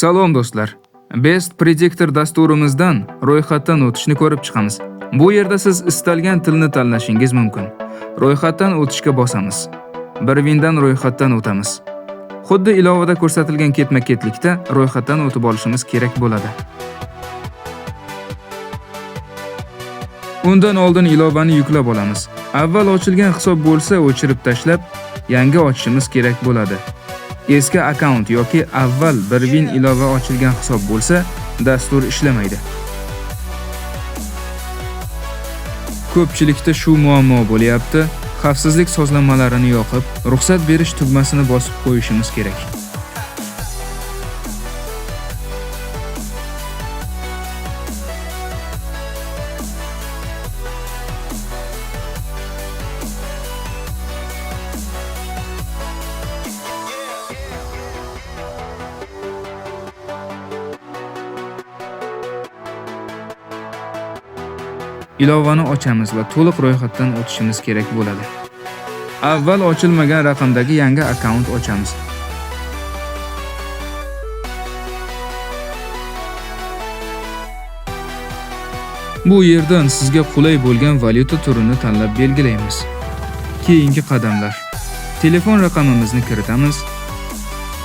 Salom do'stlar. Best Predictor dasturimizdan ro'yxatdan o'tishni ko'rib chiqamiz. Bu yerda siz istalgan tilni tanlashingiz mumkin. Ro'yxatdan o'tishga bosamiz. Bir windan ro'yxatdan o'tamiz. Xuddi ilovada ko'rsatilgan ketma-ketlikda ro'yxatdan o'tib olishimiz kerak bo'ladi. Undan oldin ilovani yuklab olamiz. Avval ochilgan hisob bo'lsa, o'chirib tashlab, yangi ochishimiz kerak bo'ladi. Eski akkaunt yoki avval bir win ilova ochilgan hisob bo'lsa, dastur ishlamaydi. Ko'pchilikda shu muammo bo'lyapti. Xavfsizlik sozlanmalarini yoqib, ruxsat berish tugmasini bosib qo'yishimiz kerak. Ilovani ochamiz va to'liq ro'yxatdan o'tishimiz kerak bo'ladi. Avval ochilmagan raqamdagi yangi akkaunt ochamiz. Bu yerdan sizga qulay bo'lgan valyuta turini tanlab belgilaymiz. Keyingi qadamlar. Telefon raqamimizni kiritamiz.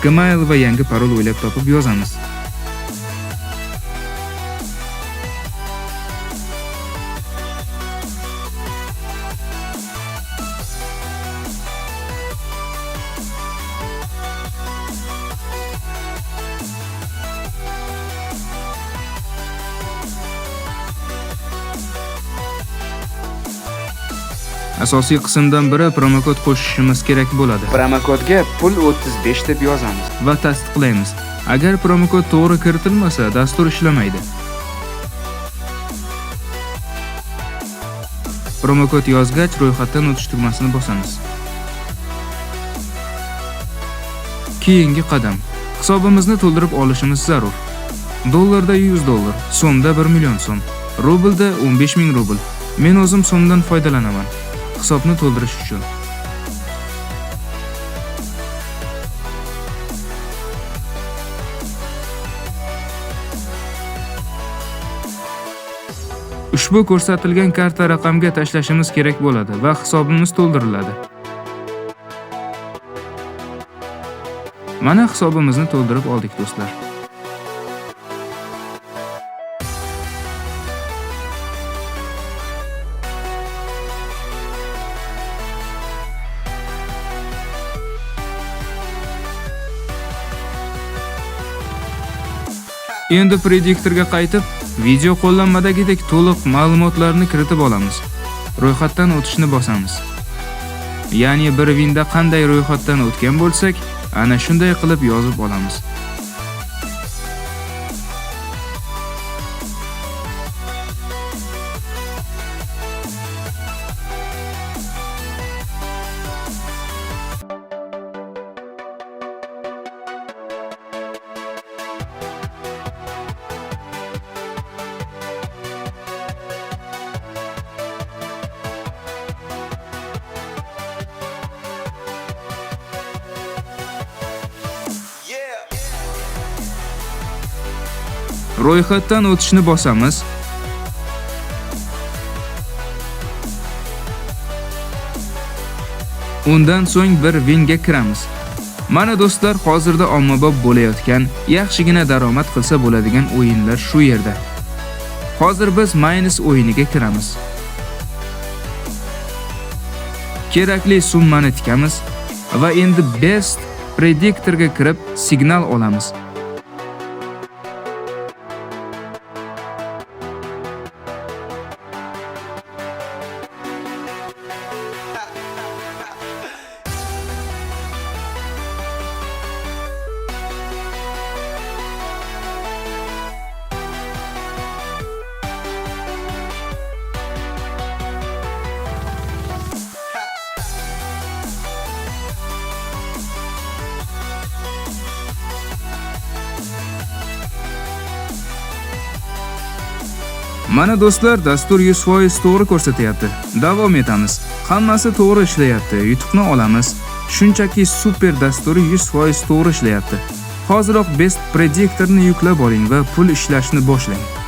Gmail va yangi parol o'ylab topib yozamiz. Asosiy qismdan biri promokod qo'shishimiz kerak bo'ladi. Promokodga pul 35 deb yozamiz va tasdiqlaymiz. Agar promokod to'g'ri kiritilmasa, dastur ishlamaydi. Promokod yozgach, ro'yxatdan o'tish tugmasini bosamiz. Keyingi qadam. Hisobimizni to'ldirib olishimiz zarur. Dollarda $100, so'mda 1 million so'm, rublda 15,000 rubl. Men o'zim so'mdan foydalanaman. Hisobni to'ldirish uchun. Ushbu ko'rsatilgan karta raqamga tashlashimiz kerak bo'ladi va hisobimiz to'ldiriladi. Mana hisobimizni to'ldirib oldik do'stlar. Endi prediktorga qaytib, video qo'llanmadagidek to'liq ma'lumotlarni kiritib olamiz. Ro'yxatdan o'tishni bosamiz. Ya'ni bir winda qanday ro'yxatdan o'tgan bo'lsak, ana shunday qilib yozib olamiz. Ro'yxatdan o'tishni bosamiz. Undan so'ng bir winga kiramiz. Mana do'stlar, hozirda ommabop bo'layotgan, yaxshigina daromad qilsa bo'ladigan o'yinlar shu yerda. Hozir biz minus o'yiniga kiramiz. Kerakli summani tikamiz va endi Best Predictorga kirib signal olamiz. Mana do'stlar, dastur 100% to'g'ri ko'rsatyapti. Davom etamiz. Hammasi to'g'ri ishlayapti. Yutuqni olamiz. Shunchaki super dasturi 100% to'g'ri ishlayapti. Hoziroq Best Predictor'ni yuklab oling va pul ishlashni boshlang.